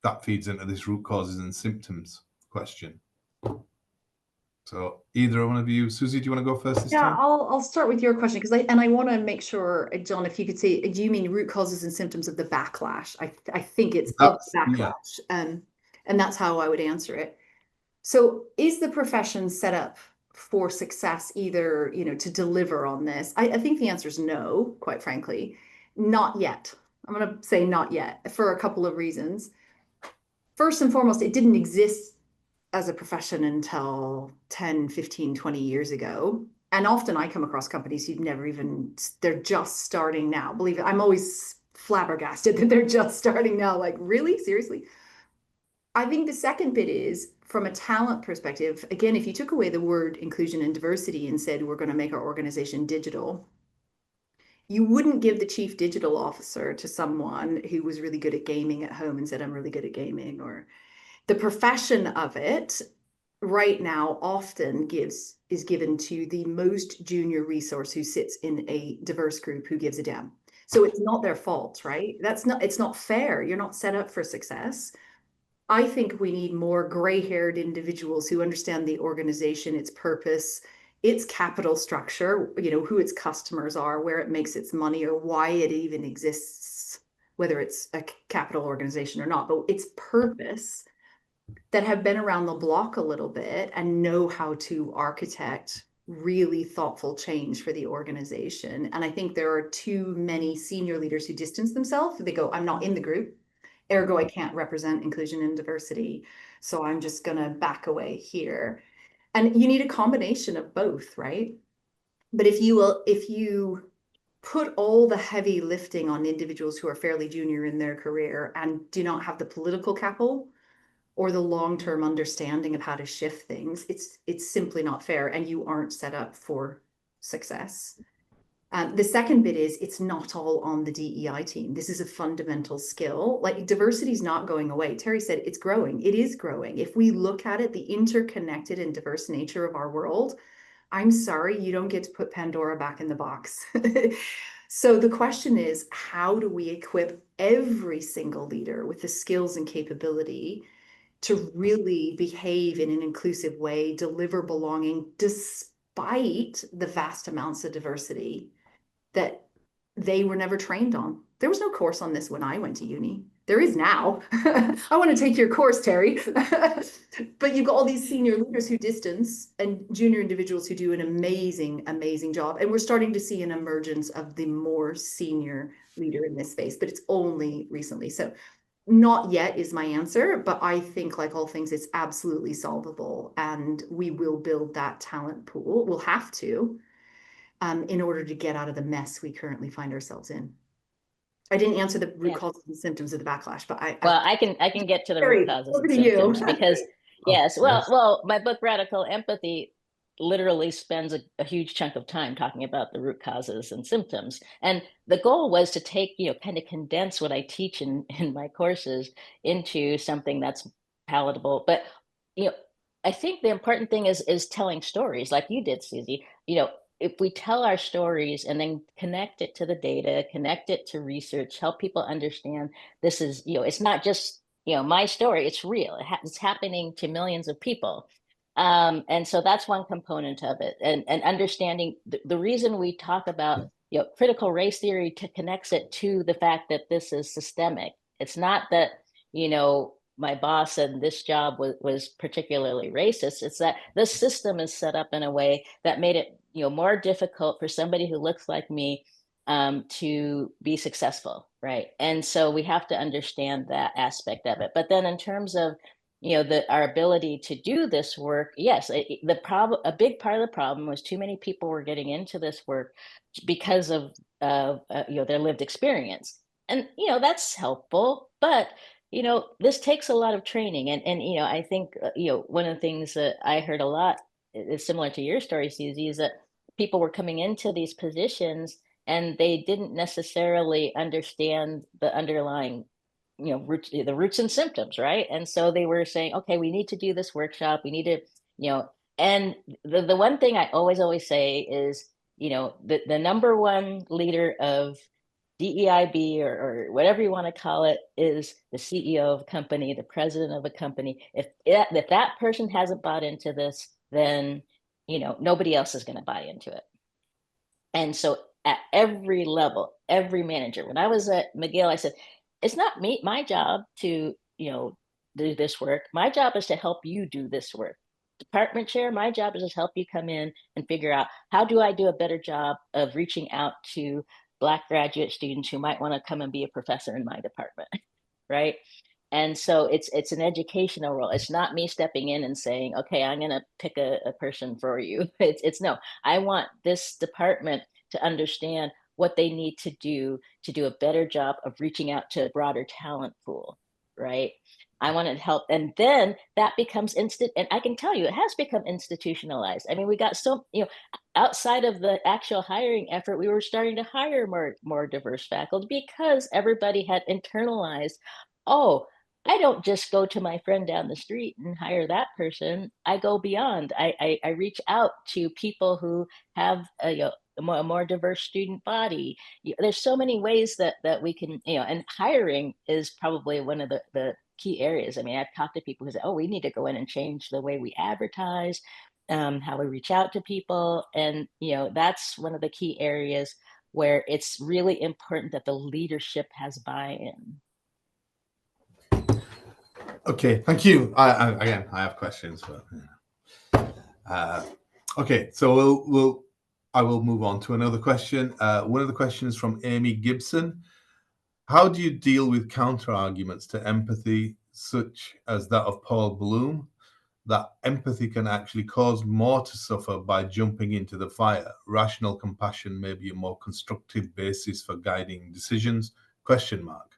that feeds into this root causes and symptoms question. So either one of you, Suzy, do you want to go first this time?
I'll start with your question, because I want to make sure, John, if you could say, do you mean root causes and symptoms of the backlash? I think it's of backlash, and that's how I would answer it. So is the profession set up for success, either, you know, to deliver on this? I think the answer is no, quite frankly, not yet. I'm going to say not yet, for a couple of reasons. First and foremost, it didn't exist as a profession until 10, 15, 20 years ago. And often I come across companies who've never even, they're just starting now. Believe it, I'm always flabbergasted that they're just starting now. Like, really? Seriously? I think the second bit is, from a talent perspective, again, if you took away the word inclusion and diversity and said, we're going to make our organization digital, you wouldn't give the chief digital officer to someone who was really good at gaming at home and said, I'm really good at gaming. Or the profession of it right now often is given to the most junior resource who sits in a diverse group who gives a damn. So it's not their fault, right? It's not fair. You're not set up for success. I think we need more gray-haired individuals who understand the organization, its purpose, its capital structure, you know, who its customers are, where it makes its money, or why it even exists, whether it's a capital organization or not, but its purpose, that have been around the block a little bit and know how to architect really thoughtful change for the organization. And I think there are too many senior leaders who distance themselves. They go, I'm not in the group, ergo I can't represent inclusion and diversity, so I'm just going to back away here. And you need a combination of both, right? But if you put all the heavy lifting on individuals who are fairly junior in their career and do not have the political capital or the long-term understanding of how to shift things, it's simply not fair, and you aren't set up for success. The second bit is, it's not all on the DEI team. This is a fundamental skill. Like, diversity is not going away. Terri said it's growing. It is growing. If we look at it, the interconnected and diverse nature of our world, I'm sorry, you don't get to put Pandora back in the box. So the question is, how do we equip every single leader with the skills and capability to really behave in an inclusive way, deliver belonging, despite the vast amounts of diversity that they were never trained on? There was no course on this when I went to uni. There is now. I want to take your course, Terri. But you've got all these senior leaders who distance, and junior individuals who do an amazing, amazing job. And we're starting to see an emergence of the more senior leader in this space, but it's only recently. So not yet is my answer, but I think, like all things, it's absolutely solvable, and we will build that talent pool. We'll have to, in order to get out of the mess we currently find ourselves in. I didn't answer the root causes and symptoms of the backlash, but
I can get to the root causes and symptoms, because yes, well, my book Radical Empathy literally spends a huge chunk of time talking about the root causes and symptoms. And the goal was to take, you know, kind of condense what I teach in my courses into something that's palatable. But, you know, I think the important thing is telling stories, like you did, Suzy. You know, if we tell our stories and then connect it to the data, connect it to research, help people understand this is, you know, it's not just, you know, my story, it's real. It's happening to millions of people. And so that's one component of it. And understanding the reason we talk about, you know, critical race theory connects it to the fact that this is systemic. It's not that, you know, my boss said this job was particularly racist. It's that the system is set up in a way that made it, you know, more difficult for somebody who looks like me to be successful, right? And so we have to understand that aspect of it. But then in terms of, you know, our ability to do this work, yes, a big part of the problem was too many people were getting into this work because of you know, their lived experience. And, you know, that's helpful, but, you know, this takes a lot of training. And you know, I think, you know, one of the things that I heard a lot is similar to your story, Suzy, is that people were coming into these positions and they didn't necessarily understand the underlying, the roots and symptoms, right? And so they were saying, okay, we need to do this workshop. We need to, you know, and the one thing I always say is, the number one leader of DEIB or whatever you want to call it is the CEO of a company, the president of a company. If that person hasn't bought into this, then nobody else is going to buy into it. And so at every level, every manager, when I was at McGill, I said, it's not my job to, do this work. My job is to help you do this work. Department chair, my job is to help you come in and figure out, how do I do a better job of reaching out to Black graduate students who might want to come and be a professor in my department, right? And so it's an educational role. It's not me stepping in and saying, okay, I'm going to pick a person for you. It's no, I want this department to understand what they need to do a better job of reaching out to a broader talent pool, right? I want to help. And then that becomes instant. And I can tell you, it has become institutionalized. I mean, we got outside of the actual hiring effort, we were starting to hire more diverse faculty because everybody had internalized, oh, I don't just go to my friend down the street and hire that person. I go beyond. I reach out to people who have a more diverse student body. There's so many ways that we can, and hiring is probably one of the key areas. I mean, I've talked to people who say, oh, we need to go in and change the way we advertise, how we reach out to people. And, that's one of the key areas where it's really important that the leadership has buy-in.
Okay, thank you. I have questions, but okay, so I will move on to another question. One of the questions from Amy Gibson: how do you deal with counter arguments to empathy, such as that of Paul Bloom, that empathy can actually cause more to suffer by jumping into the fire? Rational compassion may be a more constructive basis for guiding decisions? Question mark.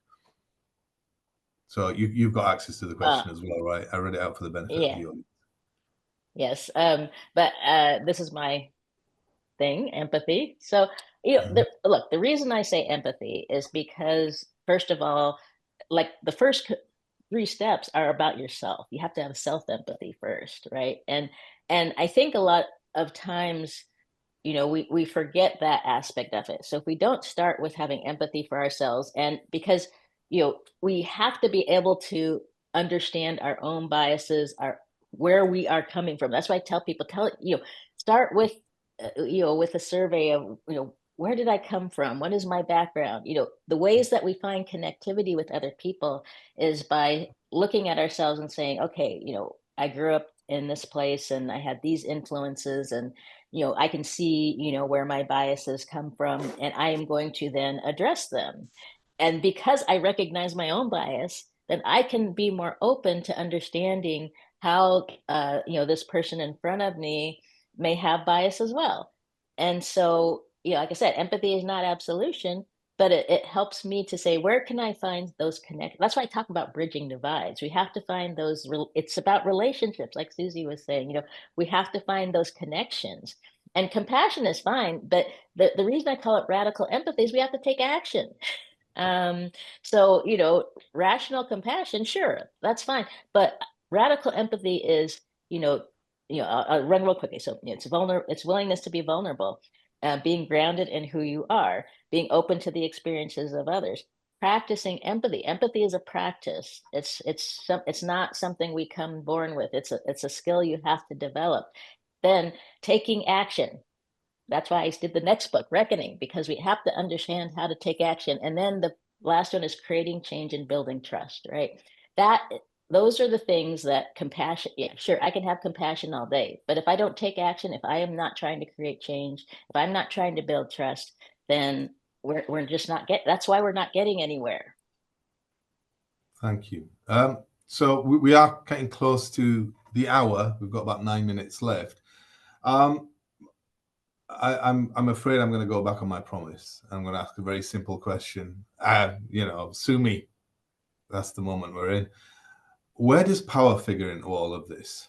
So you've got access to the question as well, right? I read it out for the benefit of the audience.
Yes, but this is my thing, empathy. So, look, the reason I say empathy is because, first of all, like the first 3 steps are about yourself. You have to have self-empathy first, right? And I think a lot of times, we forget that aspect of it. So if we don't start with having empathy for ourselves, and because we have to be able to understand our own biases, where we are coming from. That's why I tell people, start with with a survey of where did I come from? What is my background? The ways that we find connectivity with other people is by looking at ourselves and saying, okay, I grew up in this place and I had these influences, and I can see where my biases come from, and I am going to then address them. And because I recognize my own bias, then I can be more open to understanding how this person in front of me may have bias as well. And so, like I said, empathy is not absolution, but it helps me to say, where can I find those connections? That's why I talk about bridging divides. We have to find those, it's about relationships, like Suzy was saying, we have to find those connections. And compassion is fine, but the reason I call it radical empathy is we have to take action. So, rational compassion, sure, that's fine. But radical empathy is, I'll run real quickly. So it's willingness to be vulnerable, being grounded in who you are, being open to the experiences of others, practicing empathy. Empathy is a practice. It's not something we come born with. It's a skill you have to develop. Then taking action. That's why I did the next book, Reckoning, because we have to understand how to take action. And then the last one is creating change and building trust, right? Those are the things that compassion, yeah, sure, I can have compassion all day, but if I don't take action, if I am not trying to create change, if I'm not trying to build trust, then we're just not that's why we're not getting anywhere.
Thank you. So we are getting close to the hour. We've got about 9 minutes left. I'm afraid I'm going to go back on my promise. I'm going to ask a very simple question. Sue me. That's the moment we're in. Where does power figure into all of this?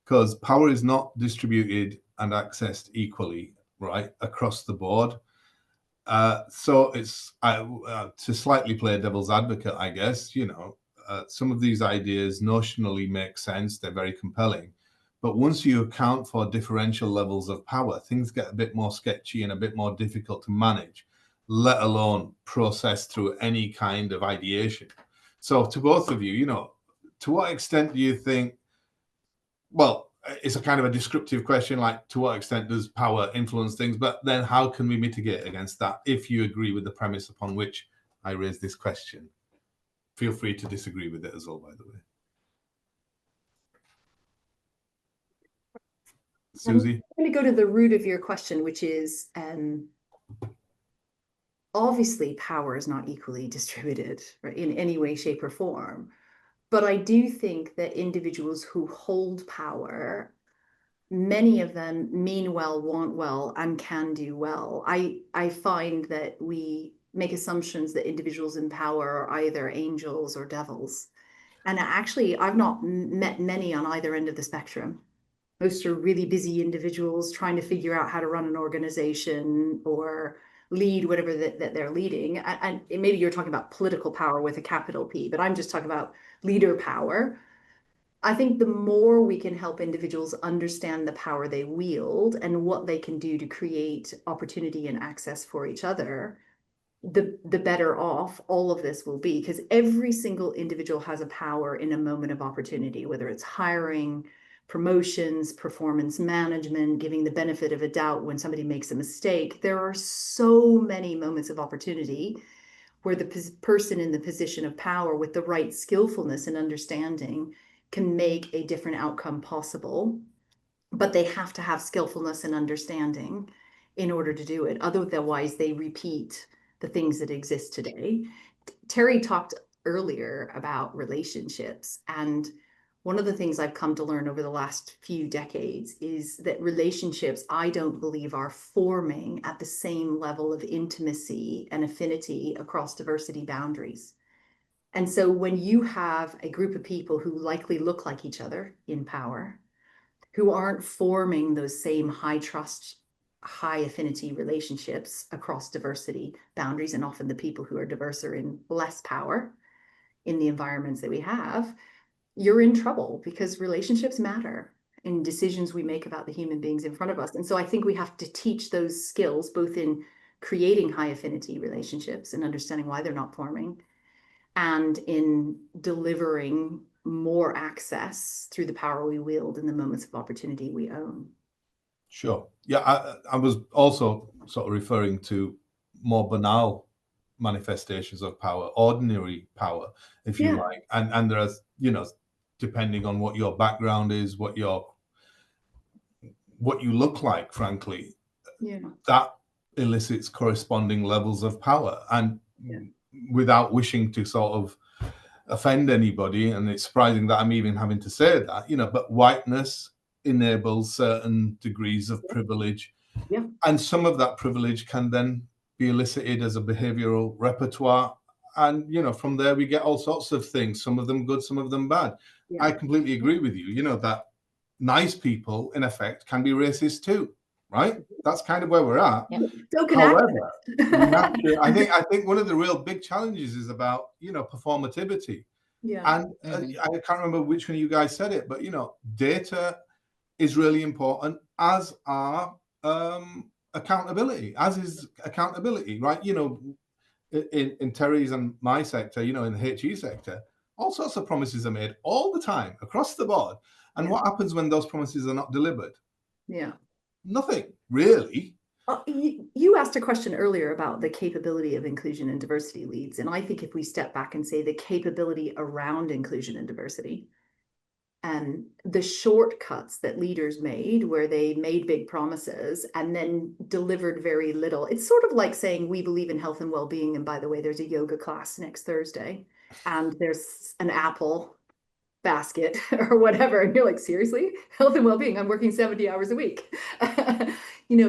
Because power is not distributed and accessed equally. right, across the board. So it's to slightly play devil's advocate, I guess, some of these ideas notionally make sense. They're very compelling. But once you account for differential levels of power, things get a bit more sketchy and a bit more difficult to manage, let alone process through any kind of ideation. So to both of you, to what extent do you think, well, it's a kind of a descriptive question, like to what extent does power influence things, but then how can we mitigate against that if you agree with the premise upon which I raised this question? Feel free to disagree with it as well, by the way. Suzy?
I'm going to go to the root of your question, which is obviously power is not equally distributed, right, in any way, shape, or form. But I do think that individuals who hold power, many of them mean well, want well, and can do well. I find that we make assumptions that individuals in power are either angels or devils. And actually, I've not met many on either end of the spectrum. Most are really busy individuals trying to figure out how to run an organization or lead whatever that they're leading. And maybe you're talking about political power with a capital P, but I'm just talking about leader power. I think the more we can help individuals understand the power they wield and what they can do to create opportunity and access for each other, the better off all of this will be, because every single individual has a power in a moment of opportunity, whether it's hiring, promotions, performance management, giving the benefit of a doubt when somebody makes a mistake. There are so many moments of opportunity where the person in the position of power with the right skillfulness and understanding can make a different outcome possible, but they have to have skillfulness and understanding in order to do it. Otherwise, they repeat the things that exist today. Terri talked earlier about relationships, and one of the things I've come to learn over the last few decades is that relationships, I don't believe, are forming at the same level of intimacy and affinity across diversity boundaries. And so when you have a group of people who likely look like each other in power, who aren't forming those same high trust, high affinity relationships across diversity boundaries, and often the people who are diverse are in less power in the environments that we have, you're in trouble, because relationships matter in decisions we make about the human beings in front of us. And so I think we have to teach those skills, both in creating high affinity relationships and understanding why they're not forming, and in delivering more access through the power we wield in the moments of opportunity we own.
Sure. Yeah, I was also sort of referring to more banal manifestations of power, ordinary power, if you like. And there are, depending on what your background is, what you look like, frankly, that elicits corresponding levels of power. And without wishing to sort of offend anybody, and it's surprising that I'm even having to say that, but whiteness enables certain degrees of privilege. And some of that privilege can then be elicited as a behavioral repertoire. And, from there we get all sorts of things, some of them good, some of them bad. I completely agree with you, that nice people, in effect, can be racist too, right? That's kind of where we're at. However, I think one of the real big challenges is about, performativity. And I can't remember which one of you guys said it, but, data is really important, as are accountability, right? In Terri's and my sector, in the HE sector, all sorts of promises are made all the time across the board. And what happens when those promises are not delivered? Nothing, really.
You asked a question earlier about the capability of inclusion and diversity leads. And I think if we step back and say the capability around inclusion and diversity, and the shortcuts that leaders made, where they made big promises and then delivered very little. It's sort of like saying we believe in health and well-being, and by the way, there's a yoga class next Thursday and there's an apple basket or whatever, and you're like, seriously, health and well-being, I'm working 70 hours a week.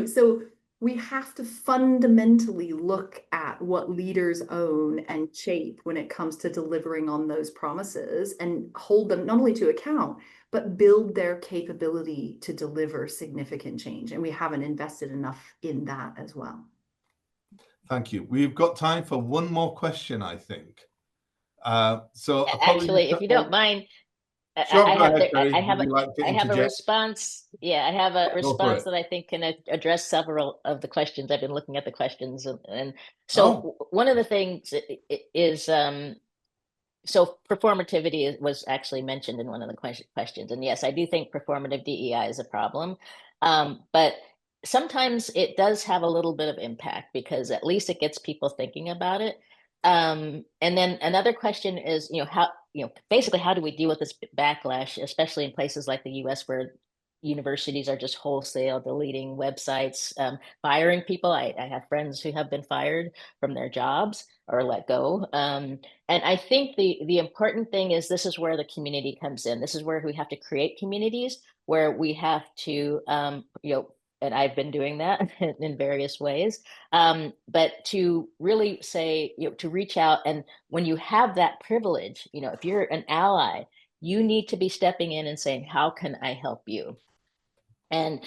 So we have to fundamentally look at what leaders own and shape when it comes to delivering on those promises and hold them not only to account, but build their capability to deliver significant change. And we haven't invested enough in that as well.
Thank you. We've got time for one more question, I think. So
actually, if you don't mind,
Sure,
I
go
have
ahead,
to,
Terri.
I have
Would you like to
I have a
interject?
response. Yeah, I have a
Go for
response
it.
that I think can address several of the questions. I've been looking at the questions, and so
Oh,
one of the things is so performativity was actually mentioned in one of the questions, and yes, I do think performative DEI is a problem, but sometimes it does have a little bit of impact because at least it gets people thinking about it. And then another question is, how, basically, how do we deal with this backlash, especially in places like the U.S. where universities are just wholesale deleting websites, firing people. I have friends who have been fired from their jobs or let go. And I think the important thing is this is where the community comes in. This is where we have to create communities where we have to, and I've been doing that in various ways, but to really say, to reach out. And when you have that privilege, if you're an ally, you need to be stepping in and saying, how can I help you? And,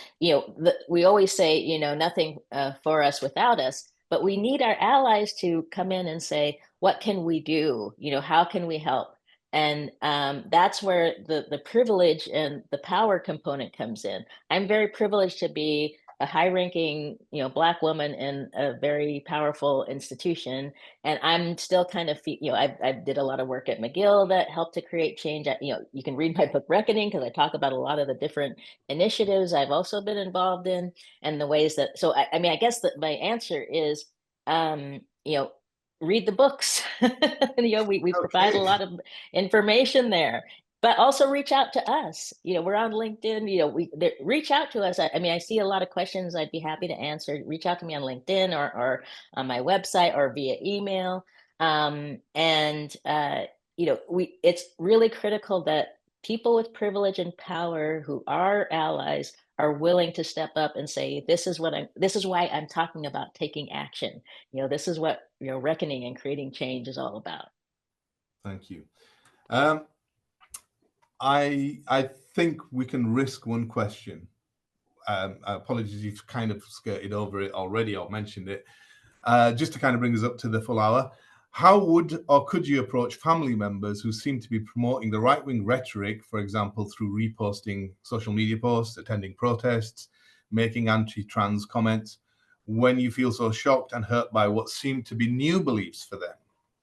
we always say, nothing for us without us, but we need our allies to come in and say, what can we do? How can we help? And that's where the privilege and the power component comes in. I'm very privileged to be a high-ranking, Black woman in a very powerful institution, and I'm still kind of, I did a lot of work at McGill that helped to create change. You can read my book Reckoning because I talk about a lot of the different initiatives I've also been involved in, and the ways that. So I mean, I guess that my answer is, um, you know, read the books. We provide a
okay.
lot of information there, but also reach out to us. We're on LinkedIn. Reach out to us. I mean, I see a lot of questions I'd be happy to answer. Reach out to me on LinkedIn or on my website or via email. And it's really critical that people with privilege and power who are allies are willing to step up and say, this is why I'm talking about taking action. This is what, reckoning and creating change is all about.
Thank you. I think we can risk one question. Apologies, you've kind of skirted over it already or mentioned it. Just to kind of bring us up to the full hour, how would or could you approach family members who seem to be promoting the right-wing rhetoric, for example, through reposting social media posts, attending protests, making anti-trans comments, when you feel so shocked and hurt by what seem to be new beliefs for them?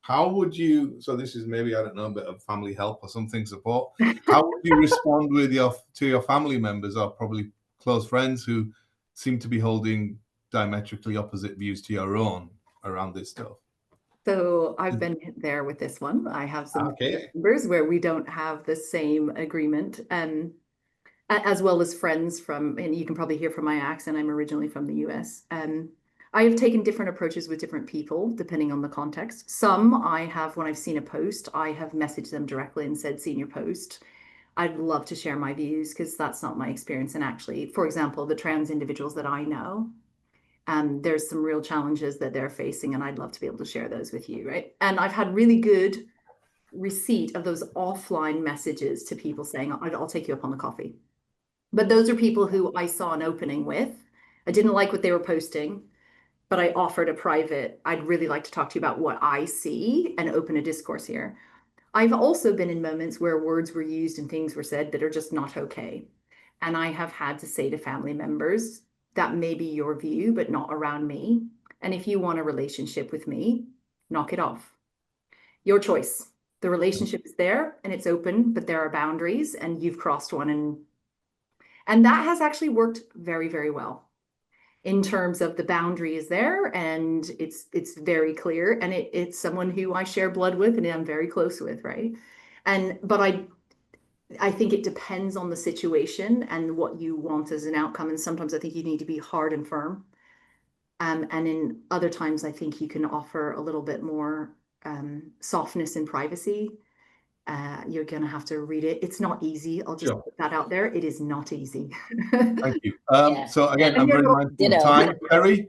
How would you, so this is maybe, I don't know, a bit of family help or something, support. How would you respond to your family members or probably close friends who seem to be holding diametrically opposite views to your own around this stuff?
So I've been there with this one. I have some
Okay.
members where we don't have the same agreement, as well as friends from, and you can probably hear from my accent, I'm originally from the US. I have taken different approaches with different people, depending on the context. Some I have, when I've seen a post, I have messaged them directly and said, seen your post. I'd love to share my views because that's not my experience. And actually, for example, the trans individuals that I know, there's some real challenges that they're facing, and I'd love to be able to share those with you, right? And I've had really good receipt of those offline messages to people saying, I'll take you up on the coffee. But those are people who I saw an opening with. I didn't like what they were posting, but I offered a private, I'd really like to talk to you about what I see and open a discourse here. I've also been in moments where words were used and things were said that are just not okay. And I have had to say to family members, that may be your view, but not around me. And if you want a relationship with me, knock it off. Your choice. The relationship is there and it's open, but there are boundaries and you've crossed one. And that has actually worked very, very well in terms of the boundary is there and it's very clear, and it's someone who I share blood with and I'm very close with, right? But I think it depends on the situation and what you want as an outcome. And sometimes I think you need to be hard and firm. And in other times, I think you can offer a little bit more softness and privacy. You're going to have to read it. It's not easy. I'll just put that out there. It is not easy.
Thank you.
Yeah.
So again, I'm very mindful of time. Terri,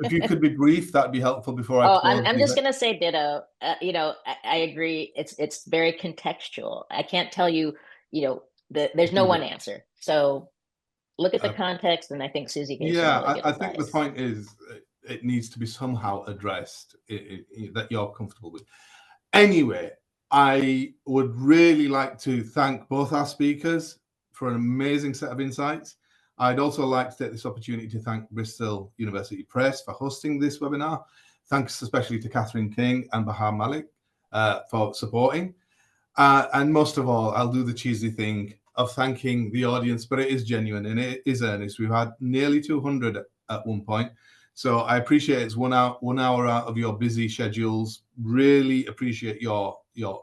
if you could be brief, that'd be helpful before I close.
I'm just gonna say ditto. You know, I agree. It's very contextual. I can't tell you, you know, there's no one answer. So look at the context, and I think Suzy gave some really good
I think the
advice.
point is it needs to be somehow addressed that you're comfortable with. Anyway, I would really like to thank both our speakers for an amazing set of insights. I'd also like to take this opportunity to thank Bristol University Press for hosting this webinar. Thanks especially to Catherine King and Bahar Malik for supporting. And most of all, I'll do the cheesy thing of thanking the audience, but it is genuine and it is earnest. We've had nearly 200 at one point. So I appreciate it's 1 hour out of your busy schedules. Really appreciate your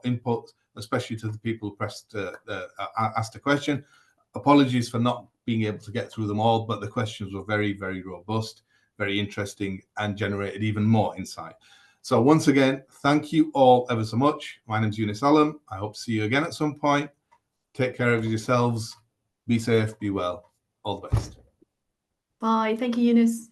input, especially to the people who asked a question. Apologies for not being able to get through them all, but the questions were very, very robust, very interesting, and generated even more insight. So once again, thank you all ever so much. My name's Yunis. I hope to see you again at some point. Take care of yourselves. Be safe, be well. All the best.
Bye. Thank you, Yunis.